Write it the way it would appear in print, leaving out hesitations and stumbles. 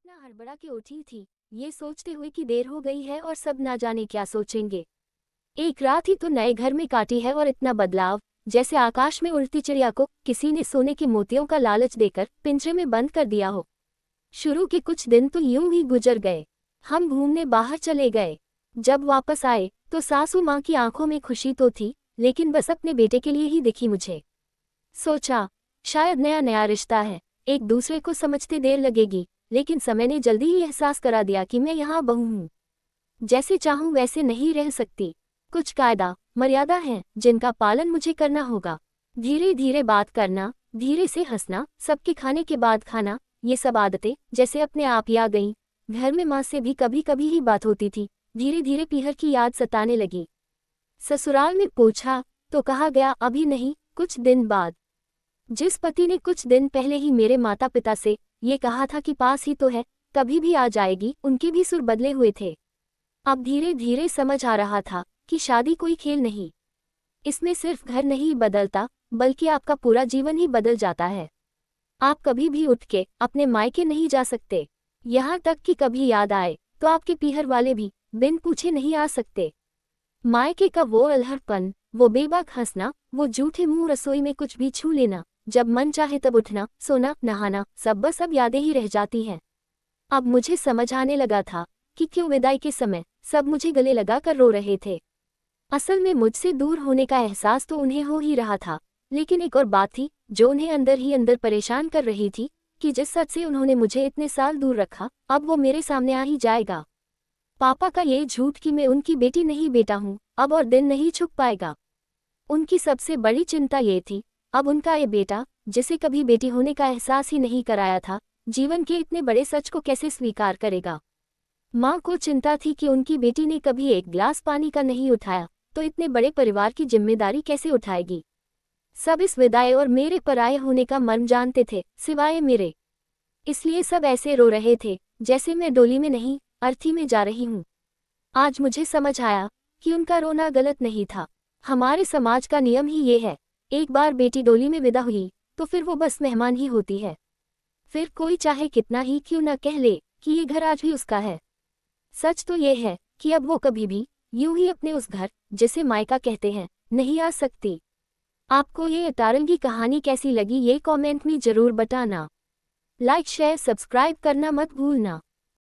इतना हड़बड़ा के उठी थी, ये सोचते हुए कि देर हो गई है और सब ना जाने क्या सोचेंगे। एक रात ही तो नए घर में काटी है और इतना बदलाव, जैसे आकाश में उड़ती चिड़िया को किसी ने सोने के मोतियों का लालच देकर पिंजरे में बंद कर दिया हो। शुरू के कुछ दिन तो यूं ही गुजर गए। हम घूमने बाहर चले गए। जब वापस आए तो सासू माँ की आंखों में खुशी तो थी, लेकिन बस अपने बेटे के लिए ही दिखी मुझे। सोचा, शायद नया नया रिश्ता है, एक दूसरे को समझते देर लगेगी, लेकिन समय ने जल्दी ही एहसास करा दिया कि मैं यहाँ बहू हूँ। जैसे चाहूँ वैसे नहीं रह सकती। कुछ कायदा मर्यादा हैं जिनका पालन मुझे करना होगा। धीरे धीरे बात करना, धीरे से हंसना, सबके खाने के बाद खाना, ये सब आदतें जैसे अपने आप ही आ गईं। घर में माँ से भी कभी कभी ही बात होती थी। धीरे धीरे पीहर की याद सताने लगी। ससुराल में पूछा तो कहा गया अभी नहीं, कुछ दिन बाद। जिस पति ने कुछ दिन पहले ही मेरे माता पिता से ये कहा था कि पास ही तो है, कभी भी आ जाएगी, उनके भी सुर बदले हुए थे। अब धीरे धीरे समझ आ रहा था कि शादी कोई खेल नहीं। इसमें सिर्फ घर नहीं बदलता, बल्कि आपका पूरा जीवन ही बदल जाता है। आप कभी भी उठ के अपने मायके नहीं जा सकते। यहाँ तक कि कभी याद आए तो आपके पीहर वाले भी बिन पूछे नहीं आ सकते। मायके का वो अलहड़पन, वो बेबाक हंसना, वो झूठे मुंह रसोई में कुछ भी छू लेना, जब मन चाहे तब उठना, सोना, नहाना, सब बस अब यादें ही रह जाती हैं। अब मुझे समझ आने लगा था कि क्यों विदाई के समय सब मुझे गले लगा कर रो रहे थे। असल में मुझसे दूर होने का एहसास तो उन्हें हो ही रहा था, लेकिन एक और बात थी जो उन्हें अंदर ही अंदर परेशान कर रही थी कि जिस सच से उन्होंने मुझे इतने साल दूर रखा, अब वो मेरे सामने आ ही जाएगा। पापा का ये झूठ कि मैं उनकी बेटी नहीं बेटा हूँ, अब और दिन नहीं छुप पाएगा। उनकी सबसे बड़ी चिंता ये थी, अब उनका ये बेटा, जिसे कभी बेटी होने का एहसास ही नहीं कराया था, जीवन के इतने बड़े सच को कैसे स्वीकार करेगा। माँ को चिंता थी कि उनकी बेटी ने कभी एक गिलास पानी का नहीं उठाया, तो इतने बड़े परिवार की जिम्मेदारी कैसे उठाएगी। सब इस विदाई और मेरे पराये होने का मर्म जानते थे, सिवाय मेरे। इसलिए सब ऐसे रो रहे थे जैसे मैं डोली में नहीं, अर्थी में जा रही हूँ। आज मुझे समझ आया कि उनका रोना गलत नहीं था। हमारे समाज का नियम ही ये है, एक बार बेटी डोली में विदा हुई तो फिर वो बस मेहमान ही होती है। फिर कोई चाहे कितना ही क्यों न कह ले कि ये घर आज भी उसका है। सच तो ये है कि अब वो कभी भी यूं ही अपने उस घर, जिसे मायका कहते हैं, नहीं आ सकती। आपको ये अटारंगी कहानी कैसी लगी ये कमेंट में जरूर बताना। लाइक शेयर सब्सक्राइब करना मत भूलना।